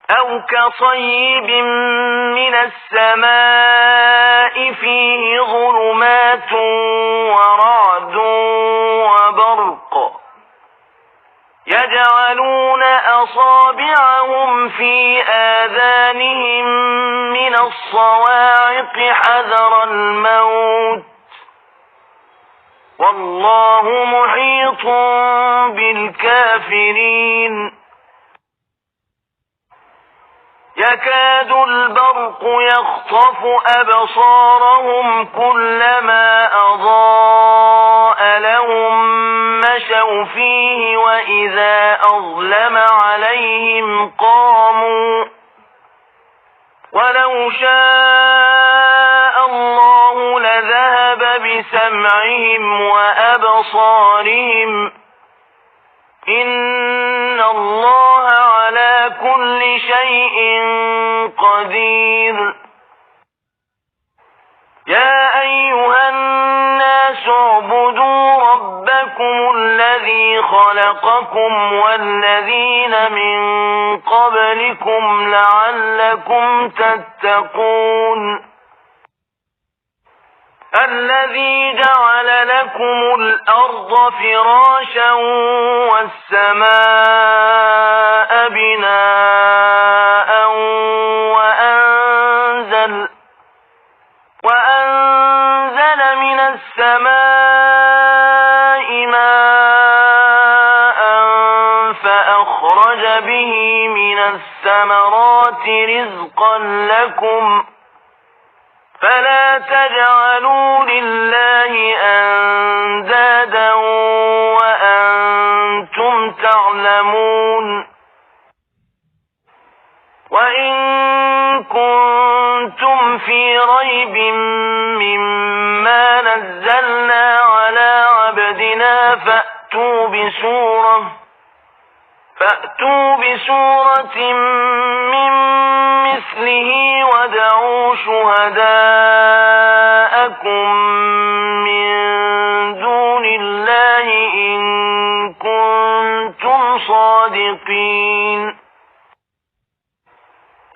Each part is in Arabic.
أو كصيب من السماء فيه ظلمات ورعد وبرق يجعلون أصابعهم في آذانهم من الصواعق حذر الموت والله محيط بالكافرين يكاد البرق يخطف أبصارهم كلما أضاء لهم مشوا فيه وإذا أظلم عليهم قاموا ولو شاء الله لذهب بسمعهم وأبصارهم إن الله على كل شيء قدير يا أيها الناس اعبدوا ربكم الذي خلقكم والذين من قبلكم لعلكم تتقون الذي جعل لكم الأرض فراشا والسماء بناء وأنزل من السماء ماء فأخرج به من الثمرات رزقا لكم فلا تجعلوا لله أندادا وأنتم تعلمون وإن كنتم في ريب مما نزلنا على عبدنا فأتوا بسورة من مثله ودعوا شهداءكم من دون الله إن كنتم صادقين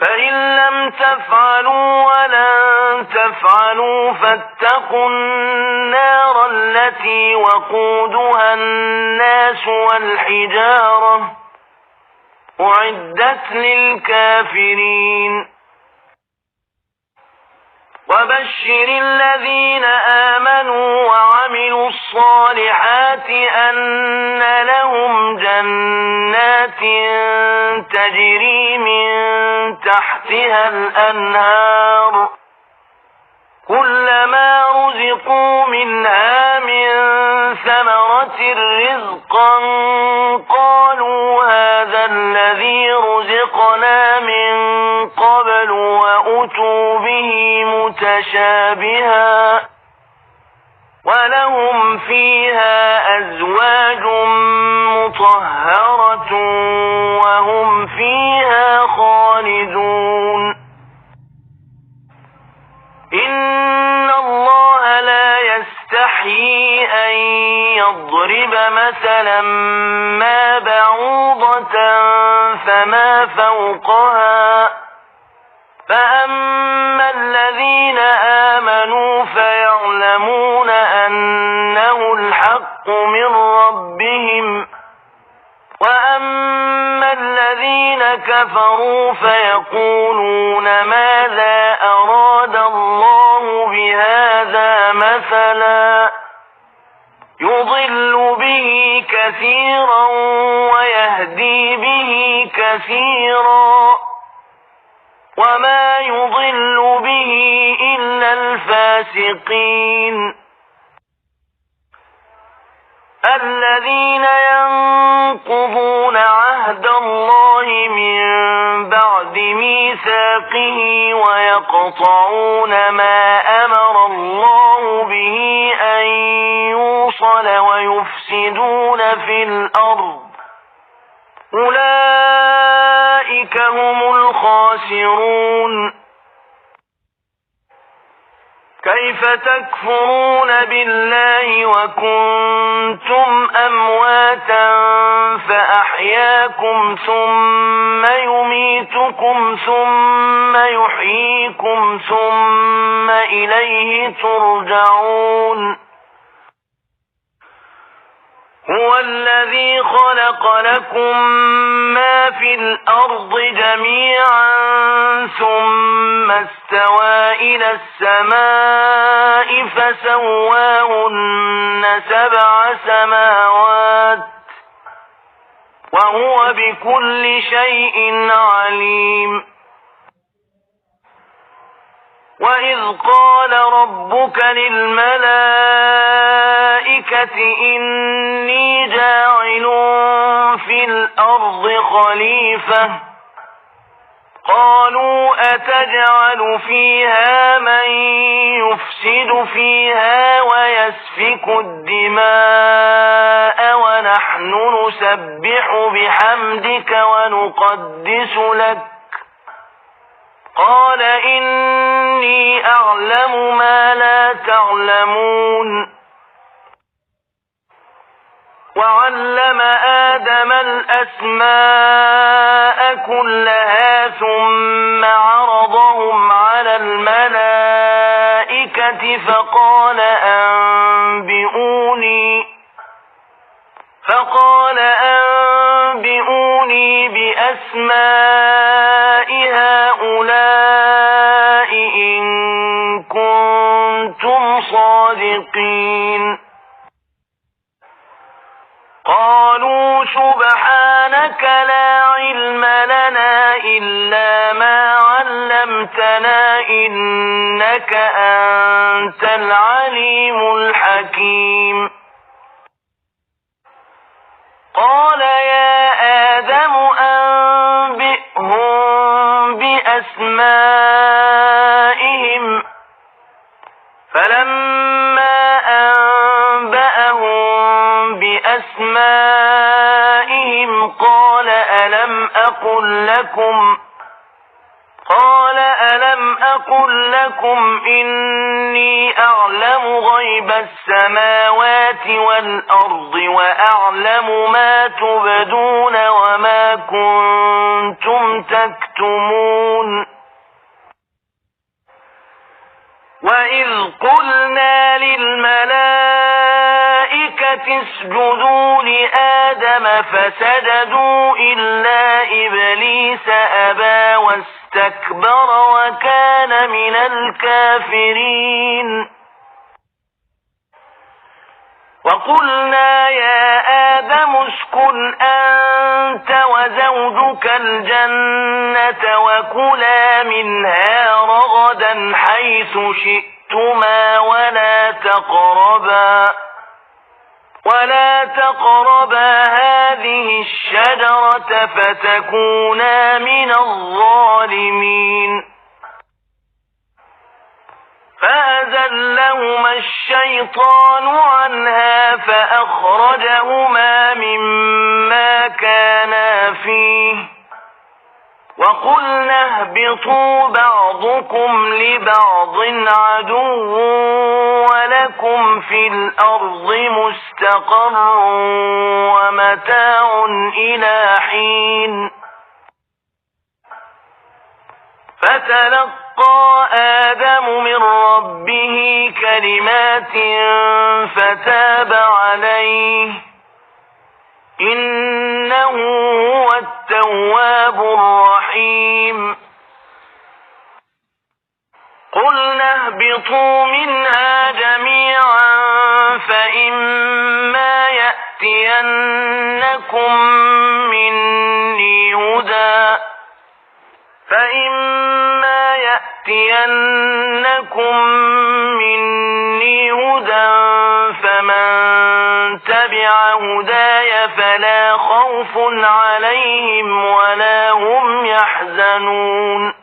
فإن لم تفعلوا ولن تفعلوا فاتقوا النار التي وقودها الناس والحجارة أعدت للكافرين وبشر الذين آمنوا وعملوا الصالحات أن لهم جنات تجري من تحتها الأنهار كلما رزقوا منها من ثمرة رزقا قالوا هذا الذي رزقنا من قبل وأتوا به متشابها ولهم فيها أزواج مطهرة وهم فيها خالدون إن الله لا يستحيي أن يضرب مثلا ما بعوضة فما فوقها فأما الذين آمنوا فيعلمون أنه الحق من ربهم وأما الذين كفروا فيقولون ماذا أراد الله بهذا مثلا يضل به كثيرا ويهدي به كثيرا وما يضل به إلا الفاسقين الذين ينقضون عهد الله من بعد ميثاقه ويقطعون ما أمر الله به أن يوصل ويفسدون في الأرض أولئك هم الخاسرون كيف تكفرون بالله وكنتم أمواتا فأحياكم ثم يميتكم ثم يحييكم ثم إليه ترجعون هو الذي خلق لكم ما في الأرض جميعا ثم استوى إلى السماء فسواهن 7 سماوات وهو بكل شيء عليم وإذ قال ربك للملائكة إني جاعل في الأرض خليفة قالوا أتجعل فيها من يفسد فيها ويسفك الدماء ونحن نسبح بحمدك ونقدس لك قال إني أعلم ما لا تعلمون وعلم آدم الأسماء كلها ثم عرضهم على الملائكة فقال أنبئوني بأسماء هؤلاء إن كنتم صادقين قالوا سبحانك لا علم لنا إلا ما علمتنا إنك أنت العليم الحكيم قال يا آدم أنبئهم بأسمائهم فلما أنبأهم بأسمائهم قال ألم أقل لكم إني أعلم غيب السماوات والأرض وأعلم ما تبدون وما كنتم تكتمون وإذ قلنا للملائكة اسجدوا لآدم فسجدوا إلا إبليس أبى واستكبر وكان من الكافرين وقلنا يا آدم اسكن أنت وزوجك الجنة وكلا منها رغدا حيث شئتما ولا تقربا هذه الشجرة فتكونا من الظالمين فأزلهما الشيطان عنها فأخرجهما مما كانا فيه وقلنا اهبطوا بعضكم لبعض عدو ولكم في الأرض مستقر ومتاع إلى حين فتلقى آدم من ربه كلمات فتاب عليه إنه هو التواب الرحيم قلنا اهبطوا منها جميعا فإما يأتينكم مني هدى فمن تبع هداي فلا خوف عليهم ولا هم يحزنون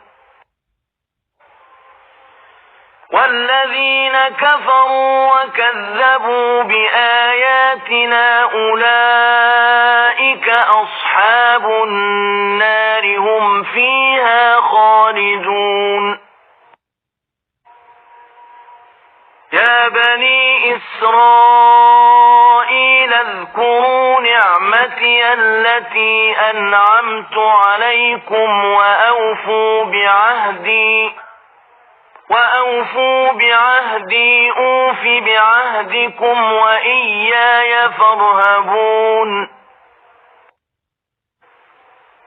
والذين كفروا وكذبوا بآياتنا أولئك أصحاب النار هم فيها خالدون إسرائيل اذكروا نعمتي التي أنعمت عليكم وأوفوا بعهدي أوف بعهدكم وإياي فارهبون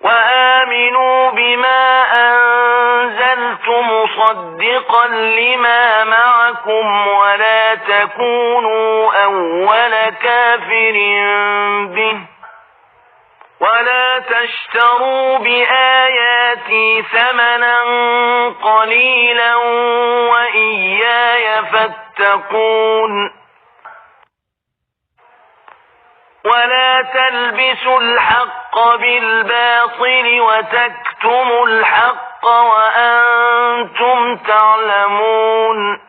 وآمنوا بما أنزلت مصدقا لما معكم ولا تكونوا أول كافر به ولا تشتروا بآياتي ثمنا قليلا وإياي فاتقون ولا تلبسوا الحق بالباطل وتكتموا الحق وأنتم تعلمون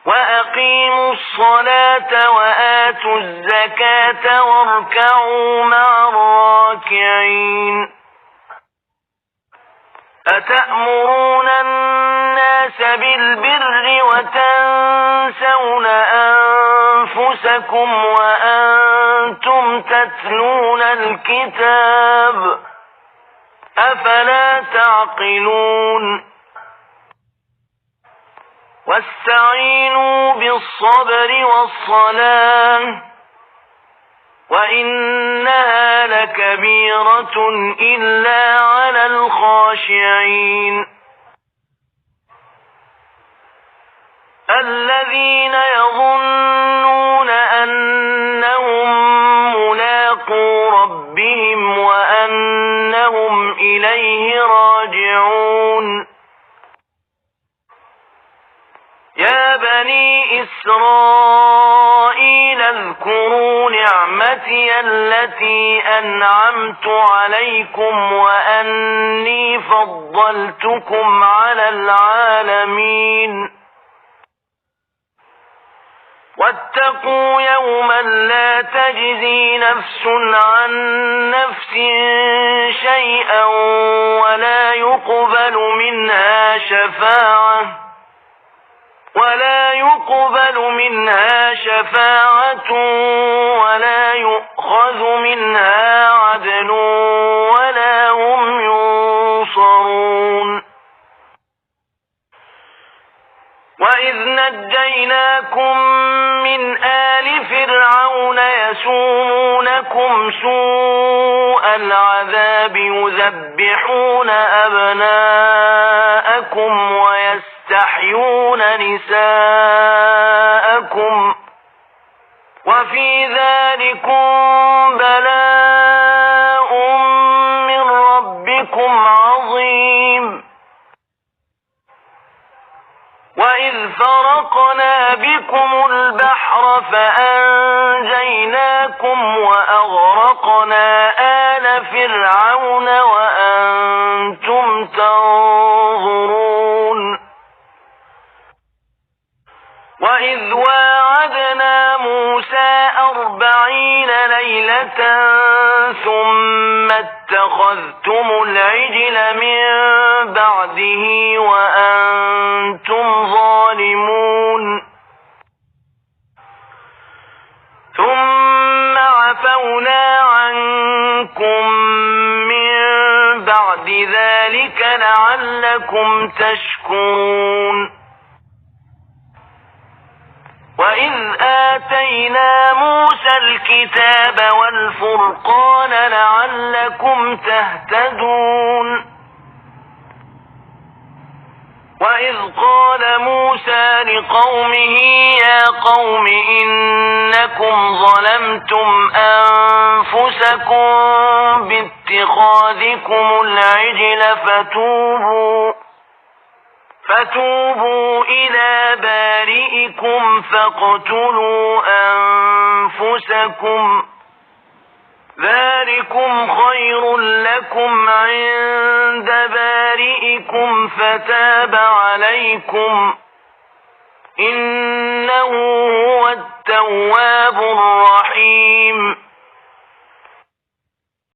وأقيموا الصلاة وآتوا الزكاة واركعوا مع الراكعين أتأمرون الناس بالبر وتنسون أنفسكم وأنتم تتلون الكتاب أفلا تعقلون واستعينوا بالصبر والصلاة وإنها لكبيرة إلا على الخاشعين الذين يظنون أنهم ملاقو ربهم وأنهم إليه راجعون يا بني إسرائيل اذكروا نعمتي التي أنعمت عليكم وأني فضلتكم على العالمين واتقوا يوما لا تجزي نفس عن نفس شيئا ولا يقبل منها شفاعة ولا يؤخذ منها عدل ولا هم ينصرون وإذ نجيناكم من آل فرعون يسومونكم سوء العذاب يذبحون أبناءكم ويستحيون نساءكم وفي ذلكم بلاء من ربكم عظيم وإذ فرقنا بكم البحر فأنجيناكم وأغرقنا آل فرعون وأنتم تنظرون وإذ واعدنا موسى 40 ليلة ثم اتخذتم العجل من بعده وأنتم ظالمون ثم عفونا عنكم من بعد ذلك لعلكم تشكرون وإذ آتينا موسى الكتاب والفرقان لعلكم تهتدون وإذ قال موسى لقومه يا قوم إنكم ظلمتم أنفسكم باتخاذكم العجل فتوبوا إلى بارئكم فاقتلوا أنفسكم ذلكم خير لكم عند بارئكم فتاب عليكم إنه هو التواب الرحيم